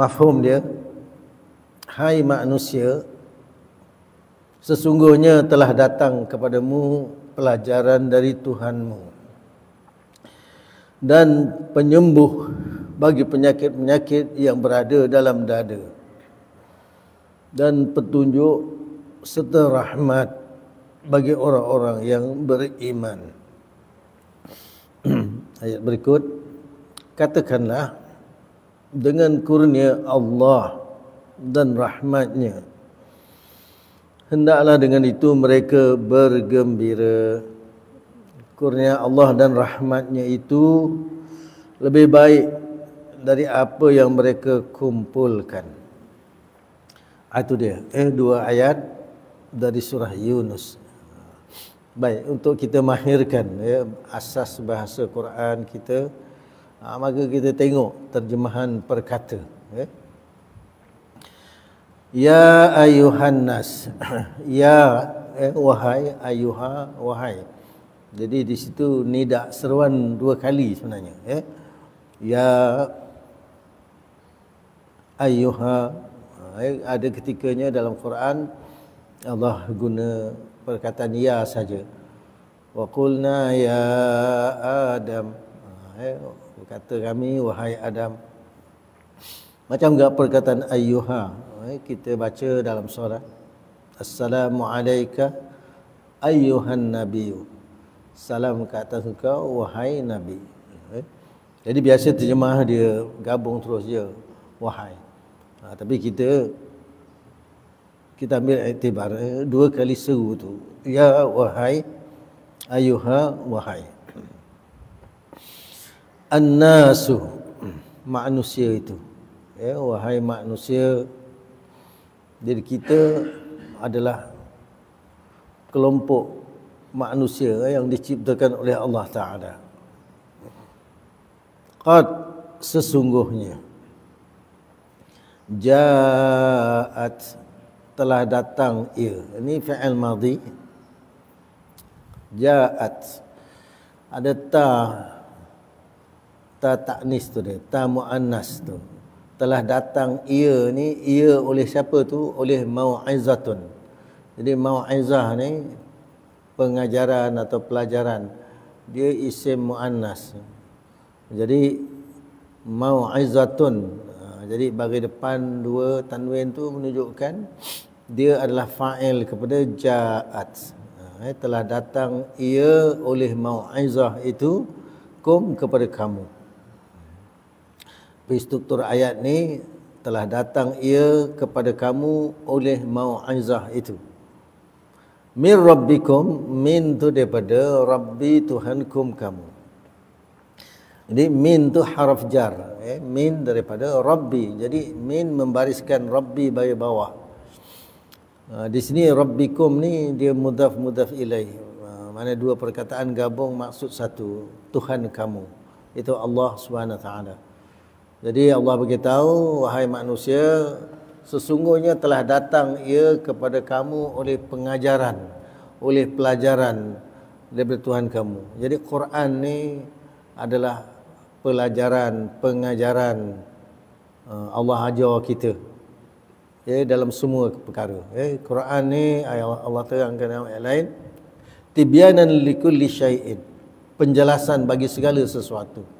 mafhum dia, hai manusia, sesungguhnya telah datang kepadamu pelajaran dari Tuhanmu dan penyembuh bagi penyakit-penyakit yang berada dalam dada, dan petunjuk serta rahmat bagi orang-orang yang beriman. Ayat berikut, katakanlah, dengan kurnia Allah dan rahmatnya, hendaklah dengan itu mereka bergembira. Kurnia Allah dan rahmatnya itu lebih baik dari apa yang mereka kumpulkan. Itu dia, dua ayat dari surah Yunus. Baik, untuk kita mahirkan asas bahasa Quran kita, maka kita tengok terjemahan perkata. Ya ayuhan nas, ya wahai, ayuha wahai. Jadi di situ nida seruan dua kali sebenarnya. Ya ayuha, ada ketikanya dalam Quran Allah guna perkataan ya saja. Wa qulna ya Adam, kata kami wahai Adam. Macam enggak perkataan ayyuha, kita baca dalam solat, assalamu alayka ayyuhan nabiyyu, salam ke atas engkau wahai nabi. Jadi biasa terjemah dia gabung terus je wahai. Tapi kita ambil iktibar dua kali seru tu, ya wahai, ayyuha wahai. An-nasu, manusia itu, wahai manusia. Jadi kita adalah kelompok manusia yang diciptakan oleh Allah Ta'ala. Qad, sesungguhnya, ja'at, telah datang ia. Ini fi'il madhi. Ja'at, ada ta ta'nis tu dia, ta muannas tu. Telah datang ia ni, ia oleh siapa tu? Oleh mau'izatun. Jadi mau'izah ni pengajaran atau pelajaran, dia isim muannas. Jadi mau'izatun, jadi bagi depan dua tanwin tu menunjukkan dia adalah fa'il kepada ja'at. Telah datang ia oleh mau'izah itu kepada kamu. Struktur ayat ni, telah datang ia kepada kamu oleh mau'izah itu. Min rabbikum, min tu daripada Rabbi Tuhankum kamu. Jadi min tu haraf jar, min daripada Rabbi. Jadi min membariskan Rabbi bagi bawah. Di sini Rabbikum ni dia mudhaf ilaih. Mana dua perkataan gabung maksud satu, Tuhan kamu. Itu Allah Subhanahu taala. Jadi Allah beritahu, wahai manusia, sesungguhnya telah datang ia kepada kamu oleh pengajaran, oleh pelajaran daripada Tuhan kamu. Jadi Quran ni adalah pelajaran, pengajaran Allah ajar kita dalam semua perkara. Quran ni Allah terangkan dalam ayat lain, tibyanan likulli syai'in, penjelasan bagi segala sesuatu.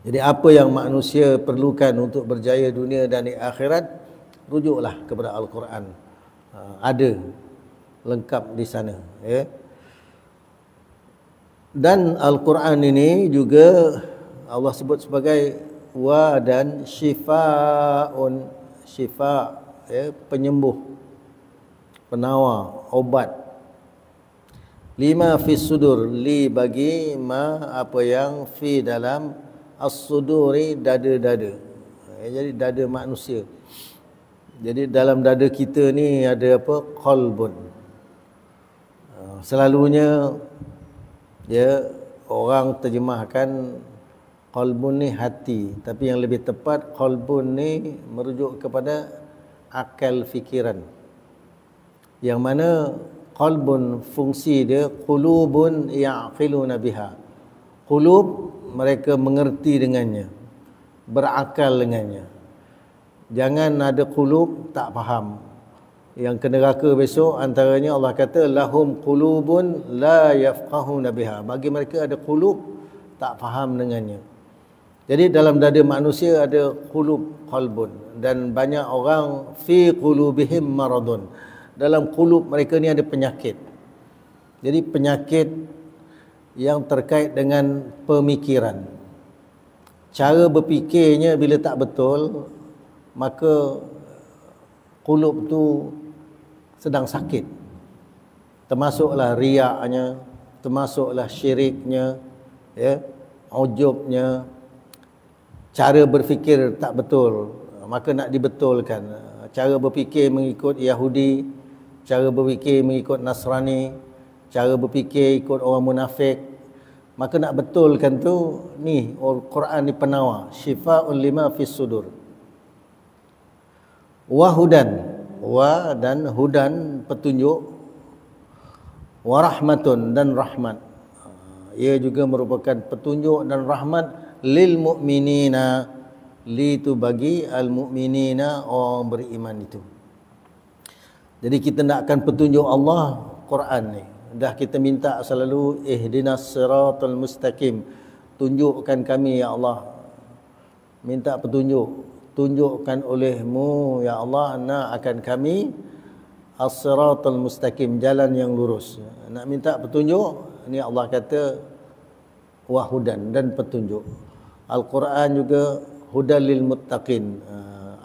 Jadi apa yang manusia perlukan untuk berjaya dunia dan di akhirat, rujuklah kepada Al-Quran. Ada lengkap di sana. Dan Al-Quran ini juga Allah sebut sebagai wa dan syifa'un, syifa, penyembuh, penawar, obat. Lima fis sudur, li bagi ma apa yang fi dalam as-suduri, dada-dada. Jadi dada manusia. Jadi dalam dada kita ni ada apa? Qalbun. Selalunya orang terjemahkan qalbun ni hati, tapi yang lebih tepat qalbun ni merujuk kepada akal fikiran. Yang mana qalbun fungsi dia qulubun ya'qiluna biha. Qulub mereka mengerti dengannya, berakal dengannya. Jangan ada qulub tak faham. Yang ke neraka besok antaranya Allah kata lahum qulubun la yafqahuna biha. Bagi mereka ada qulub tak faham dengannya. Jadi dalam dada manusia ada qulub, qalbun, dan banyak orang fi qulubihim maradun. Dalam qulub mereka ni ada penyakit. Jadi penyakit yang terkait dengan pemikiran. Cara berfikirnya bila tak betul, maka qulub tu sedang sakit. Termasuklah riaknya, termasuklah syiriknya, ya, ujubnya, cara berfikir tak betul, maka nak dibetulkan. Cara berfikir mengikut Yahudi, cara berfikir mengikut Nasrani, cara berfikir ikut orang munafik, maka nak betulkan tu, ni Al-Quran ni penawar, syifa'un lima fis sudur. Wahudan, wa dan hudan petunjuk, warahmatun dan rahmat. Ia juga merupakan petunjuk dan rahmat lil mu'minina, li tu bagi al mu'minina, orang beriman itu. Jadi kita nakkan petunjuk Allah, Quran ni. Dah kita minta selalu ihdinas siratal mustaqim, tunjukkan kami ya Allah. Minta petunjuk, tunjukkan olehmu ya Allah nak akan kami as-siratal mustaqim, jalan yang lurus. Nak minta petunjuk, ni Allah kata wahudan, dan petunjuk. Al-Quran juga hudan lil muttaqin.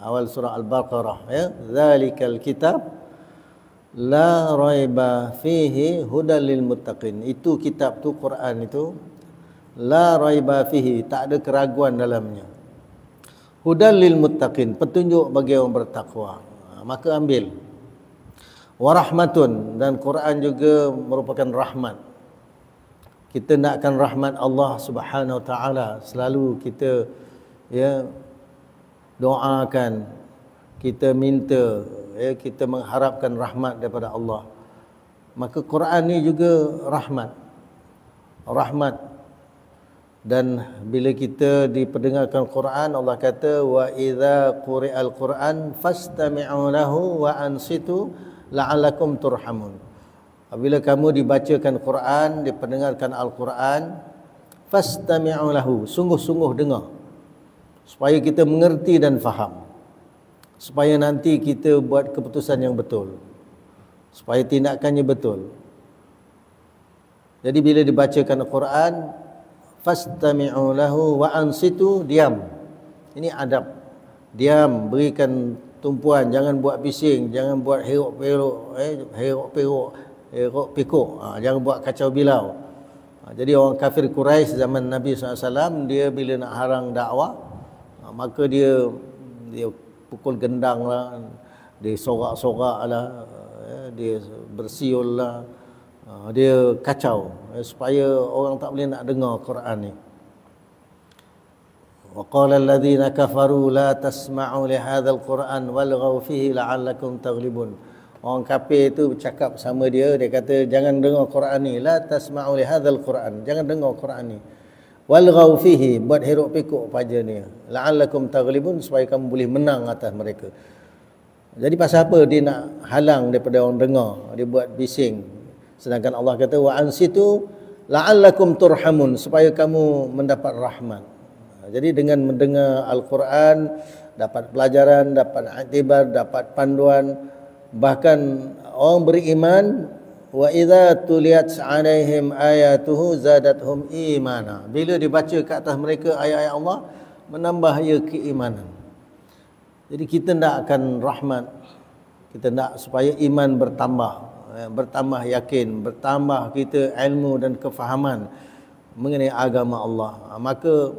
Awal surah Al-Baqarah, ya, zalikal kitab la raiba fihi hudan lil muttaqin. Itu kitab tu, Quran itu, la raiba fihi, tak ada keraguan dalamnya. Hudan lil muttaqin, petunjuk bagi orang bertakwa. Maka ambil. Warahmatun, dan Quran juga merupakan rahmat. Kita nakkan rahmat Allah Subhanahu Wa Taala, selalu kita, ya, doakan, kita minta, ya, kita mengharapkan rahmat daripada Allah. Maka Quran ni juga rahmat. Rahmat. Dan bila kita diperdengarkan Quran, Allah kata wa idza quri'al Quran fastami'u lahu wa ansitu la'allakum turhamun. Apabila kamu dibacakan Quran, diperdengarkan Al-Quran, fastami'u lahu, sungguh-sungguh dengar, supaya kita mengerti dan faham, supaya nanti kita buat keputusan yang betul, supaya tindakannya betul. Jadi bila dibacakan Al-Quran, fastami'u lahu wa ansitu, diam. Ini adab. Diam, berikan tumpuan, jangan buat bising, jangan buat herok-pikuk, jangan buat kacau bilau. Jadi orang kafir Quraisy zaman Nabi SAW, dia bila nak harang dakwah, maka dia pukul gendang lah, dia sorak-sorak lah, dia bersiul lah, dia kacau, supaya orang tak boleh nak dengar Quran ni. Wa qala alladhina kafaru la tasma'u li hadzal Qur'an walghaw fihi la'allakum taghlibun. Orang kafir itu bercakap sama dia, dia kata jangan dengar Quran ni, la tasma'u li hadzal Qur'an, jangan dengar Quran ni. Walghaw fihi, buat herok pikuk pada ni, la'allakum taghlibun, supaya kamu boleh menang atas mereka. Jadi pasal apa dia nak halang daripada orang dengar, dia buat bising. Sedangkan Allah kata wa ansitu la'allakum turhamun, supaya kamu mendapat rahmat. Jadi dengan mendengar Al-Quran, dapat pelajaran, dapat iktibar, dapat panduan. Bahkan orang beriman, wa idza tuliyat 'alaihim ayatuhu zadathum imana. Bila dibaca ke atas mereka ayat-ayat Allah, menambah ia keimanan. Jadi kita nak akan rahmat, kita nak supaya iman bertambah, bertambah yakin, bertambah kita ilmu dan kefahaman mengenai agama Allah. Maka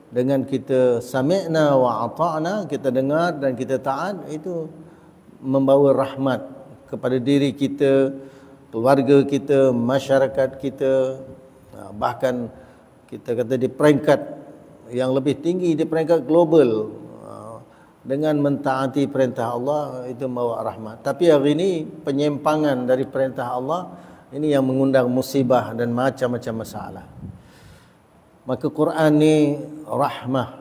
dengan kita sami'na wa ata'na, kita dengar dan kita taat, itu membawa rahmat kepada diri kita, keluarga kita, masyarakat kita, bahkan kita kata di peringkat yang lebih tinggi, di peringkat global. Dengan mentaati perintah Allah, itu membawa rahmat. Tapi hari ini penyimpangan dari perintah Allah, ini yang mengundang musibah dan macam-macam masalah. Maka Quran ni rahmah,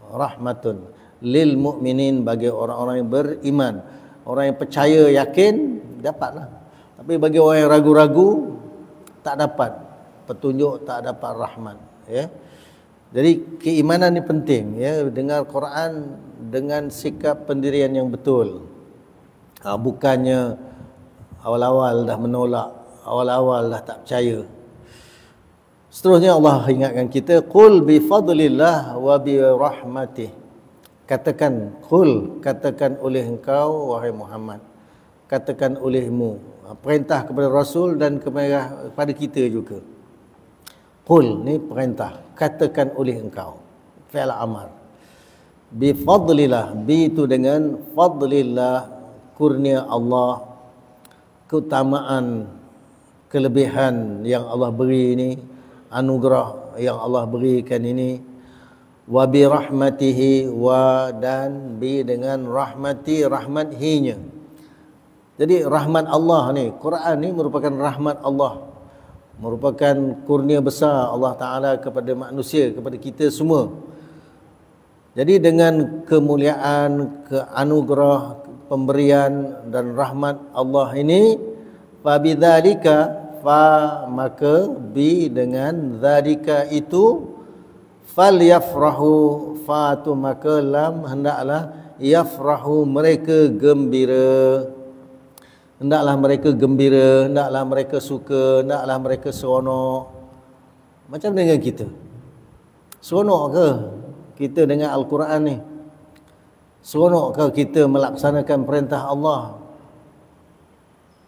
rahmatun. lil mu'minin, bagi orang-orang yang beriman. Orang yang percaya, yakin, dapatlah. Tapi bagi orang yang ragu-ragu, tak dapat petunjuk, tak dapat rahmat, ya. Jadi keimanan ni penting, ya. Dengar Quran dengan sikap pendirian yang betul. Bukannya awal-awal dah menolak, awal-awal dah tak percaya. Seterusnya Allah ingatkan kita, qul bi fadlillah wa bi rahmatih. Katakan, qul, katakan oleh engkau wahai Muhammad, katakan olehmu, perintah kepada Rasul dan kepada kita juga. Qul ni perintah, katakan oleh engkau, fi'il amar. Bi fadlillah, bi itu dengan fadlillah, kurnia Allah, keutamaan, kelebihan yang Allah beri ini, anugerah yang Allah berikan ini. Wa bi rahmatihi, wa dan bi dengan rahmati, rahmatinya. Jadi rahmat Allah ni, Quran ni merupakan rahmat Allah, merupakan kurnia besar Allah Ta'ala kepada manusia, kepada kita semua. Jadi dengan kemuliaan, keanugerah, pemberian dan rahmat Allah ini, fa bidzalika, fa maka, bi dengan dzalika itu, fal yafrahu, fa tu maka lam, hendaklah, yafrahu mereka gembira. Hendaklah mereka gembira, hendaklah mereka suka, hendaklah mereka seronok. Macam dengan kita. Seronok ke kita dengan Al-Quran ni? Seronok ke kita melaksanakan perintah Allah?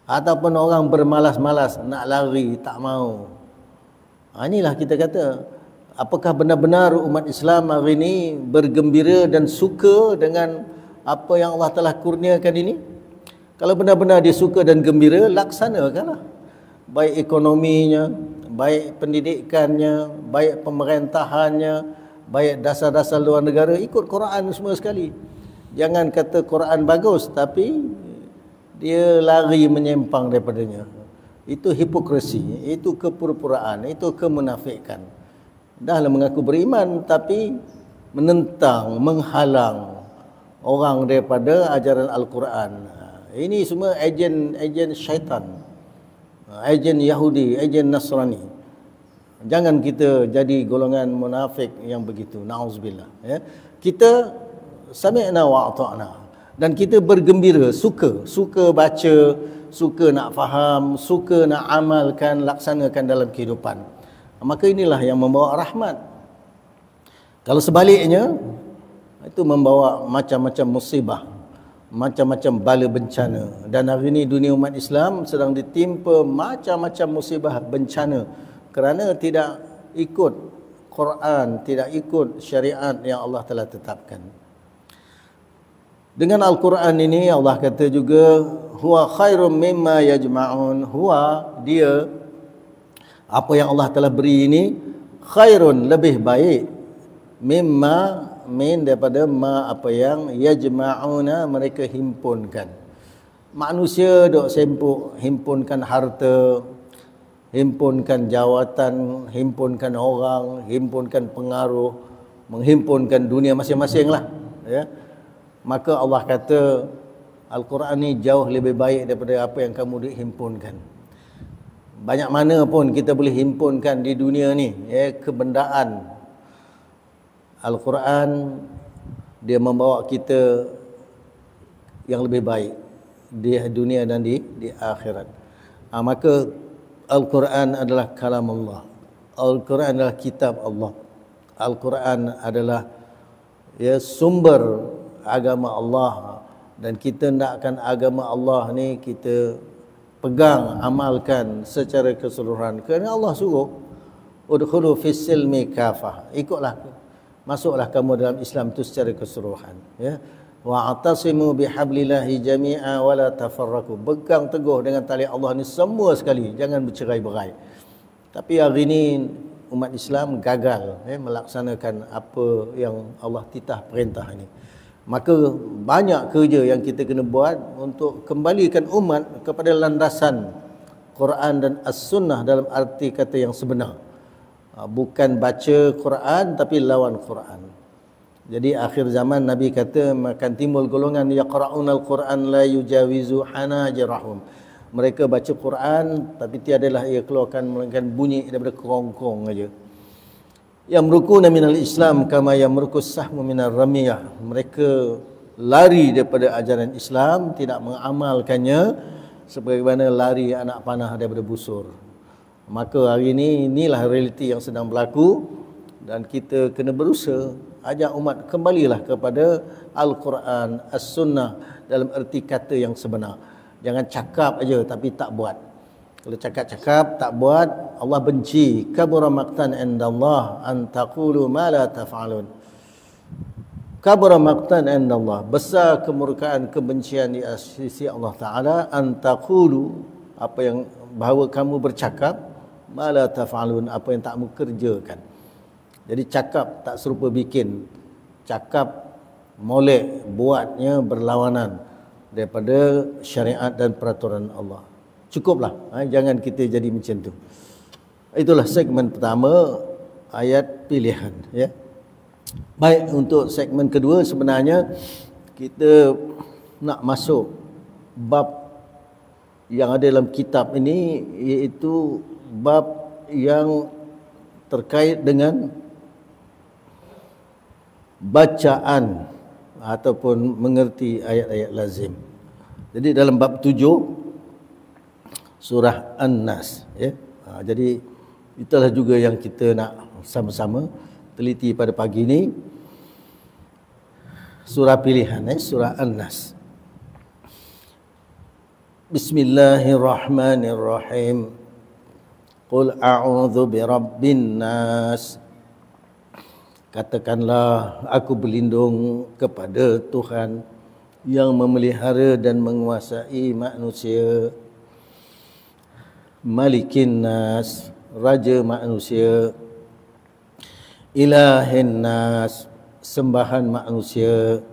Ataupun orang bermalas-malas, nak lari, tak mau. Inilah kita kata, apakah benar-benar umat Islam hari ini bergembira dan suka dengan apa yang Allah telah kurniakan ini? Kalau benar-benar dia suka dan gembira, laksanakanlah. Baik ekonominya, baik pendidikannya, baik pemerintahannya, baik dasar-dasar luar negara, ikut Quran semua sekali. Jangan kata Quran bagus, tapi dia lari menyimpang daripadanya. Itu hipokrisi, itu kepura-puraan, itu kemunafikan. Dahlah mengaku beriman, tapi menentang, menghalang orang daripada ajaran Al-Quran. Ini semua ejen syaitan, ejen Yahudi, ejen Nasrani. Jangan kita jadi golongan munafik yang begitu. Na'udzubillah, ya. Kita sami'na wa ata'na, dan kita bergembira, suka baca, suka nak faham, suka nak amalkan, laksanakan dalam kehidupan. Maka inilah yang membawa rahmat. Kalau sebaliknya, itu membawa macam-macam musibah, macam-macam bala bencana. Dan hari ini dunia umat Islam sedang ditimpa macam-macam musibah bencana kerana tidak ikut Quran, tidak ikut syariat yang Allah telah tetapkan. Dengan Al-Quran ini Allah kata juga, huwa khairum mimma yajma'un, huwa dia, apa yang Allah telah beri ini, khairun lebih baik, mimma min daripada ma apa yang yajma'una mereka himpunkan. Manusia dok sempuk himpunkan harta, himpunkan jawatan, himpunkan orang, himpunkan pengaruh, menghimpunkan dunia masing-masing lah, ya. Maka Allah kata Al-Quran ni jauh lebih baik daripada apa yang kamu dihimpunkan. Banyak mana pun kita boleh himpunkan di dunia ni, ya, kebendaan. Al-Quran dia membawa kita yang lebih baik di dunia dan di akhirat. Maka Al-Quran adalah kalam Allah. Al-Quran adalah kitab Allah. Al-Quran adalah, ya, sumber agama Allah, dan kita hendakkan agama Allah ni kita pegang, amalkan secara keseluruhan. Kerana Allah suruh, udkhulu fis silmi kafah, ikutlah, masuklah kamu dalam Islam itu secara keseluruhan, ya. Wa atasimu bihablillahi jami'a wa la tafarraqu, pegang teguh dengan tali Allah ni semua sekali, jangan bercerai-berai. Tapi hari ini umat Islam gagal, ya, melaksanakan apa yang Allah titah perintah ini. Maka banyak kerja yang kita kena buat untuk kembalikan umat kepada landasan Quran dan As-Sunnah dalam arti kata yang sebenar. Bukan baca Quran tapi lawan Quran. Jadi akhir zaman Nabi kata akan timbul golongan yaqra'unal Quran la yujawizu hanajirahum. Mereka baca Quran tapi tiadalah ia keluarkan melainkan bunyi daripada kerongkong aja. Yamrukuna minal Islam kama yamrukus sahmu minar ramiyah. Mereka lari daripada ajaran Islam, tidak mengamalkannya sebagaimana lari anak panah daripada busur. Maka hari ini inilah realiti yang sedang berlaku dan kita kena berusaha ajak umat kembalilah kepada Al-Quran, As-Sunnah dalam erti kata yang sebenar. Jangan cakap aja tapi tak buat. Kalau cakap-cakap tak buat, Allah benci. Kabura maqtan indallah an taqulu ma la taf'alun. Kabura maqtan indallah, besar kemurkaan kebencian di sisi Allah Taala, an taqulu, apa yang bahawa kamu bercakap, ma la taf'alun, apa yang tak kamu kerjakan. Jadi cakap tak serupa bikin. Cakap molek, buatnya berlawanan daripada syariat dan peraturan Allah. Cukuplah, jangan kita jadi macam tu. Itulah segmen pertama, ayat pilihan, ya. Baik, untuk segmen kedua sebenarnya kita nak masuk bab yang ada dalam kitab ini, iaitu bab yang terkait dengan bacaan ataupun mengerti ayat-ayat lazim. Jadi dalam bab 7 surah An-Nas, ya. Jadi itulah juga yang kita nak sama-sama teliti pada pagi ini. Surah pilihan, surah An-Nas. Bismillahirrahmanirrahim. Qul a'udzu birabbin nas. Katakanlah, aku berlindung kepada Tuhan yang memelihara dan menguasai manusia. Malikin nas, raja manusia. Ilahin nas, sembahan manusia.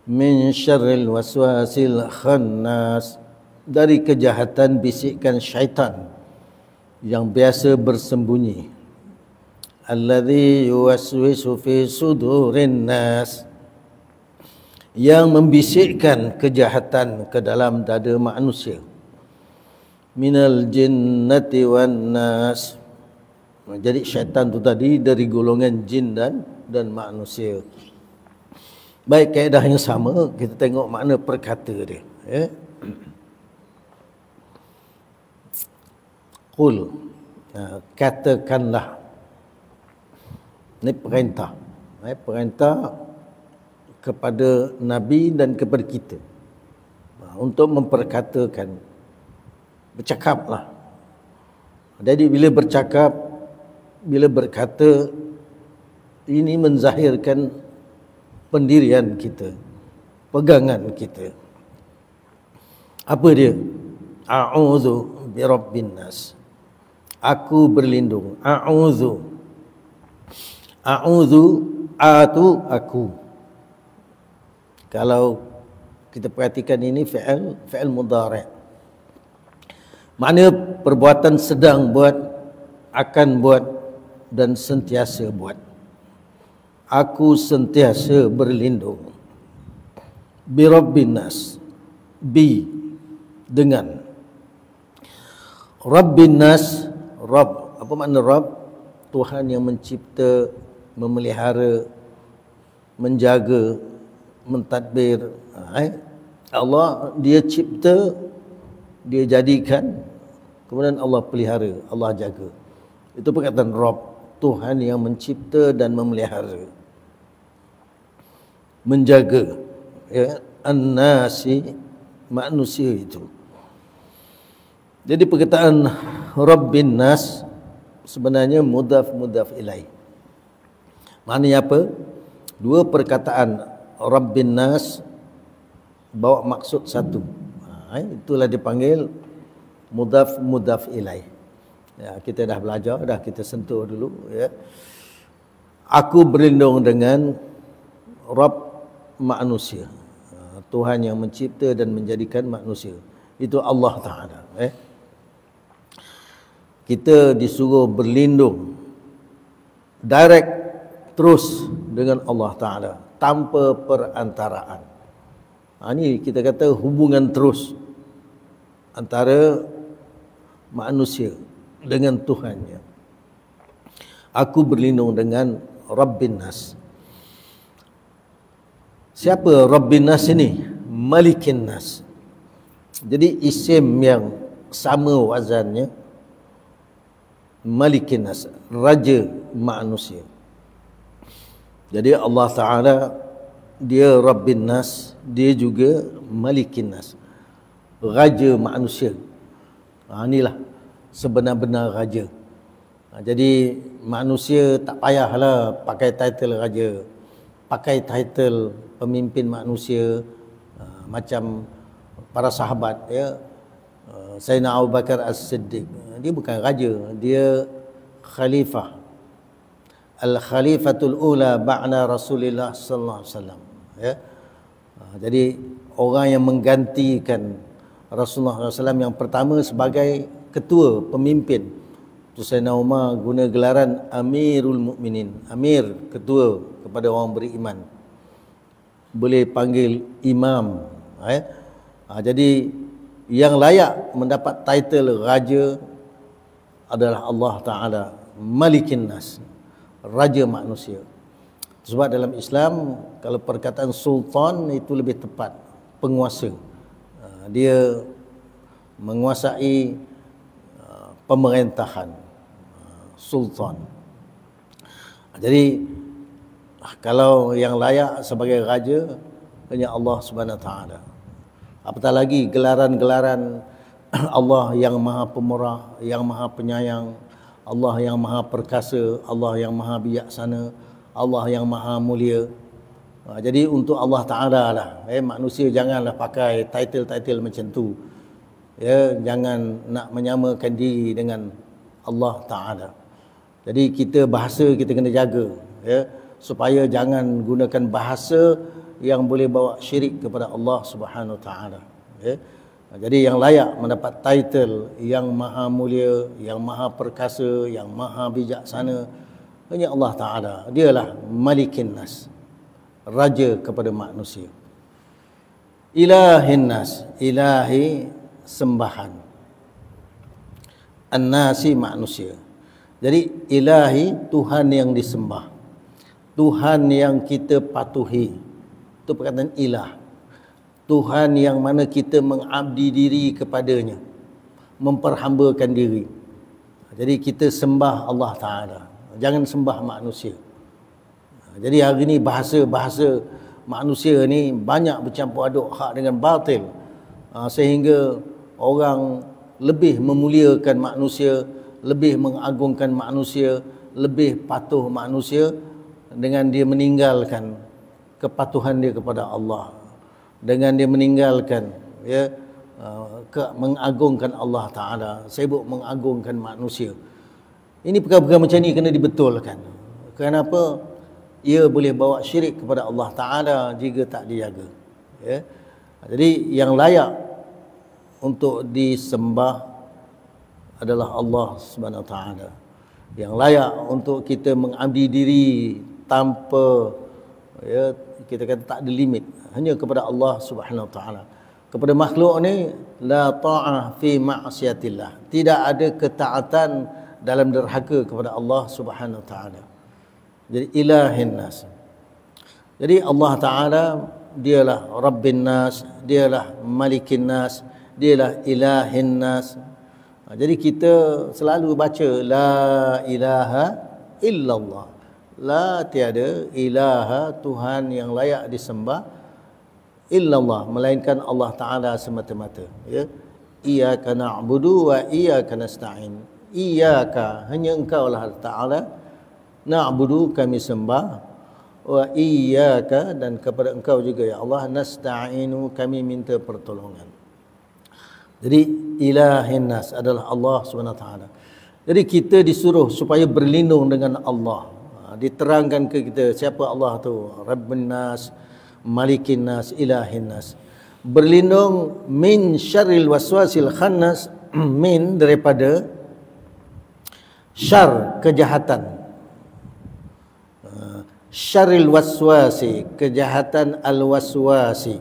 Min syarril waswasil khannas, dari kejahatan bisikan syaitan yang biasa bersembunyi. Alladzi yuwaswisu fi sudurin nas, yang membisikkan kejahatan ke dalam dada manusia. Minal jinnati wan nas, jadi syaitan tu tadi dari golongan jin dan manusia. Baik, kaedah yang sama, kita tengok makna perkata dia, ya. Qul, katakanlah. Ini perintah, perintah kepada Nabi dan kepada kita untuk memperkatakan. Bercakaplah. Jadi bila bercakap, bila berkata, ini menzahirkan pendirian kita, pegangan kita. Apa dia? A'udzu birabbin nas. Aku berlindung. A'udzu. A'udzu, atu aku. Kalau kita perhatikan ini fi'il mudhari'. Makna perbuatan sedang buat, akan buat dan sentiasa buat. Aku sentiasa berlindung. Bi rabbin nas, bi dengan. Rabbin nas, Rabb. Apa makna Rabb? Tuhan yang mencipta, memelihara, menjaga, mentadbir. Allah, dia cipta, dia jadikan, kemudian Allah pelihara, Allah jaga. Itu perkataan Rabb, Tuhan yang mencipta dan memelihara, menjaga, ya, an-nasi, manusia itu. Jadi perkataan Rabbin nas sebenarnya mudhaf ilaih. Maknanya apa? Dua perkataan Rabbin nas bawa maksud satu. Itulah dipanggil mudhaf ilaih. Ya, kita dah belajar, dah kita sentuh dulu, ya. Aku berlindung dengan Rabb manusia, Tuhan yang mencipta dan menjadikan manusia. Itu Allah Ta'ala. Kita disuruh berlindung direct, terus dengan Allah Ta'ala tanpa perantaraan. Ini kita kata hubungan terus antara manusia dengan Tuhannya. Aku berlindung dengan Rabbin Nas. Siapa Rabbin Nas ini? Malikin Nas. Jadi isim yang sama wazannya, Malikin Nas, Raja manusia. Jadi Allah Ta'ala dia Rabbin Nas, dia juga Malikin Nas, Raja manusia. Inilah sebenar-benar raja. Jadi manusia tak payahlah pakai title raja, pakai title pemimpin manusia macam para sahabat ya. Sayyidina Abu Bakar As-Siddiq, dia bukan raja, dia khalifah. Al-Khalifatul Ula ba'da Rasulullah sallallahu alaihi wasallam ya. Jadi orang yang menggantikan Rasulullah SAW yang pertama sebagai ketua pemimpin. Tu Sayyidina Umar guna gelaran Amirul Mukminin, Amir, ketua kepada orang beriman. Boleh panggil imam. Jadi yang layak mendapat title raja adalah Allah Ta'ala, Malikin Nas, Raja manusia. Sebab dalam Islam, kalau perkataan sultan itu lebih tepat, penguasa. Dia menguasai pemerintahan, sultan. Jadi kalau yang layak sebagai raja hanya Allah Subhanahu Wa Taala. Apatah lagi gelaran-gelaran Allah yang Maha Pemurah, yang Maha Penyayang, Allah yang Maha Perkasa, Allah yang Maha Bijaksana, Allah yang Maha Mulia. Jadi untuk Allah Ta'ala lah, manusia janganlah pakai title-title macam tu. Ya, jangan nak menyamakan diri dengan Allah Ta'ala. Jadi kita bahasa kita kena jaga ya, supaya jangan gunakan bahasa yang boleh bawa syirik kepada Allah Subhanahu Wa Ta'ala ya. Jadi yang layak mendapat title yang Maha Mulia, yang Maha Perkasa, yang Maha Bijaksana hanya Allah Ta'ala. Dialah Malikin Nas, Raja kepada manusia. Ilahin Nas, ilahi sembahan, An-Nasi manusia. Jadi ilahi Tuhan yang disembah, Tuhan yang kita patuhi. Itu perkataan ilah. Tuhan yang mana kita mengabdi diri kepadanya, memperhambakan diri. Jadi kita sembah Allah Ta'ala, jangan sembah manusia. Jadi hari ni bahasa-bahasa manusia ni banyak bercampur aduk hak dengan batil, sehingga orang lebih memuliakan manusia, lebih mengagungkan manusia, lebih patuh manusia dengan dia meninggalkan kepatuhan dia kepada Allah, dengan dia meninggalkan ya mengagungkan Allah Ta'ala, sibuk mengagungkan manusia. Ini perkara-perkara macam ni kena dibetulkan. Kenapa? Ia boleh bawa syirik kepada Allah Ta'ala jika tak dijaga ya. Jadi yang layak untuk disembah adalah Allah Subhanahu Wa Ta'ala. Yang layak untuk kita mengabdi diri tanpa ya, kita kata tak ada limit, hanya kepada Allah Subhanahu Wa Ta'ala. Kepada makhluk ni la ta'ah fi ma'siyatillah, tidak ada ketaatan dalam derhaka kepada Allah Subhanahu Wa Ta'ala. Jadi ilahin nas. Jadi Allah Ta'ala dialah Rabbin Nas, dialah Malikin Nas, dialah Ilahin Nas. Jadi kita selalu baca la ilaha illallah. La tiada ilaha Tuhan yang layak disembah illallah, melainkan Allah Ta'ala semata-mata ya. Iyyaka na'budu wa iyyaka nasta'in. Iyyaka, hanya engkau lah Ta'ala, na'budu kami sembah, wa iyyaka dan kepada engkau juga ya Allah, nasta'inu kami minta pertolongan. Jadi ilahin nas adalah Allah Subhanahu Wa Taala. Jadi kita disuruh supaya berlindung dengan Allah. Diterangkan ke kita siapa Allah tu, Rabbun Nas, Malikin Nas, Ilahin Nas. Berlindung min syarril waswasil khannas, min daripada syar, kejahatan. syarril waswasi, kejahatan al-waswasi.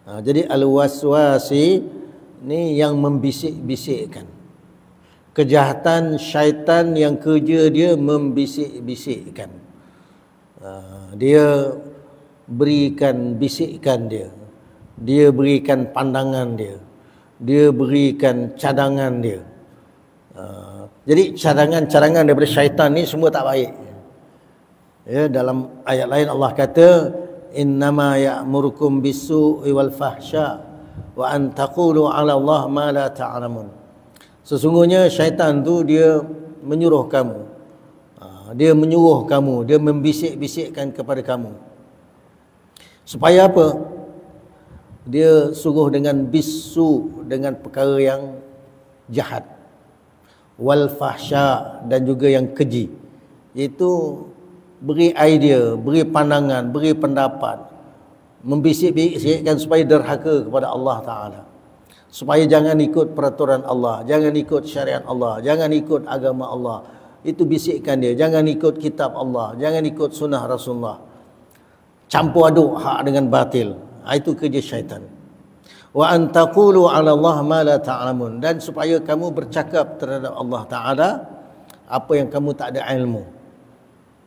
Jadi al-waswasi ni yang membisik-bisikkan. Kejahatan syaitan yang kerja dia membisik-bisikkan. Dia berikan bisikan dia. Dia berikan pandangan dia. Dia berikan cadangan dia. Jadi cadangan-cadangan daripada syaitan ni semua tak baik. Ya, dalam ayat lain Allah kata, innama ya'murukum bis-su'i wal fahsya wa an taqulu 'ala Allah ma la ta'lamun. Sesungguhnya syaitan tu dia menyuruh kamu. Dia menyuruh kamu, dia membisik-bisikkan kepada kamu. Supaya apa? Dia suruh dengan bisu, dengan perkara yang jahat. Wal fahsya, dan juga yang keji. Iaitu beri idea, beri pandangan, beri pendapat, membisik-bisikkan supaya derhaka kepada Allah Ta'ala, supaya jangan ikut peraturan Allah, jangan ikut syariat Allah, jangan ikut agama Allah. Itu bisikkan dia. Jangan ikut kitab Allah, jangan ikut sunnah Rasulullah, campur aduk hak dengan batil. Itu kerja syaitan. Wa an taqulu 'ala Allah ma la ta'lamun, dan supaya kamu bercakap terhadap Allah Ta'ala apa yang kamu tak ada ilmu.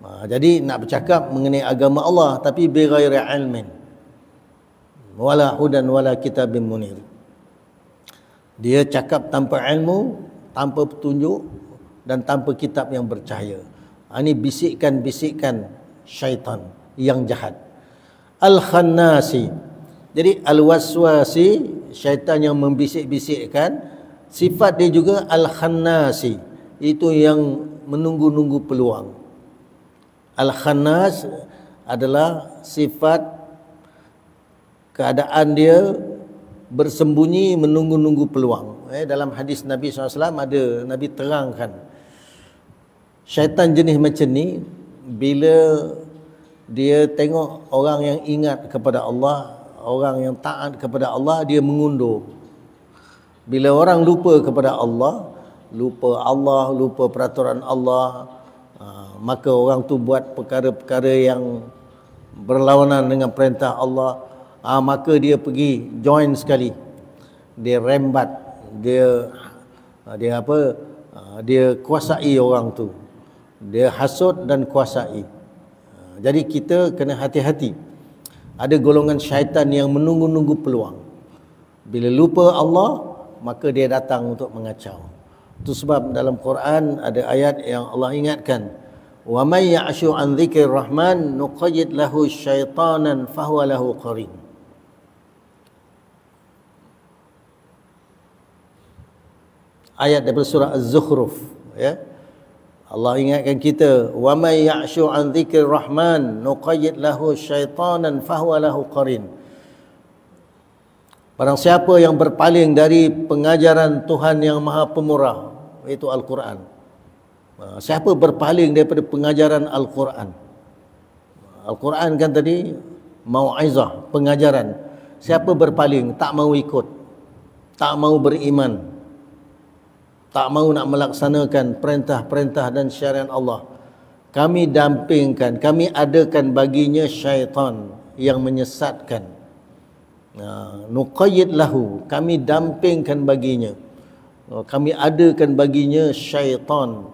Jadi nak bercakap mengenai agama Allah tapi bighairi ilmin wala hudan wala kitabim munir. Dia cakap tanpa ilmu, tanpa petunjuk, dan tanpa kitab yang bercahaya. Ini bisikan-bisikan syaitan yang jahat. Al-khannasi, jadi al-waswasi, syaitan yang membisik-bisikkan. Sifat dia juga al-khannasi, itu yang menunggu-nunggu peluang. Al-khannas adalah sifat keadaan dia bersembunyi menunggu-nunggu peluang. Dalam hadis Nabi SAW ada, Nabi terangkan syaitan jenis macam ni, bila dia tengok orang yang ingat kepada Allah, orang yang taat kepada Allah, dia mengundur. Bila orang lupa kepada Allah, lupa peraturan Allah, maka orang tu buat perkara-perkara yang berlawanan dengan perintah Allah, maka dia pergi join sekali. Dia rembat, dia kuasai orang tu. Dia hasut dan kuasai. Jadi kita kena hati-hati. Ada golongan syaitan yang menunggu-nunggu peluang. Bila lupa Allah, maka dia datang untuk mengacau. Itu sebab dalam Quran ada ayat yang Allah ingatkan, wa may ya'shu an dzikrir rahman nuqayyid lahu syaitanan fahuwa lahu qarin. Ayat daripada surah Az-Zukhruf, ya. Allah ingatkan kita, wa may ya'shu an dzikrir rahman nuqayyid lahu syaitanan fahuwa lahu qarin. Barang siapa yang berpaling dari pengajaran Tuhan yang Maha Pemurah, iaitu Al-Quran. Siapa berpaling daripada pengajaran Al-Quran? Al-Quran kan tadi mau'izah, pengajaran. Siapa berpaling, tak mau ikut, tak mau beriman, tak mau nak melaksanakan perintah-perintah dan syariat Allah, kami dampingkan, kami adakan baginya syaitan yang menyesatkan. Nuqayyid lahu, kami dampingkan baginya, kami adakan baginya syaitan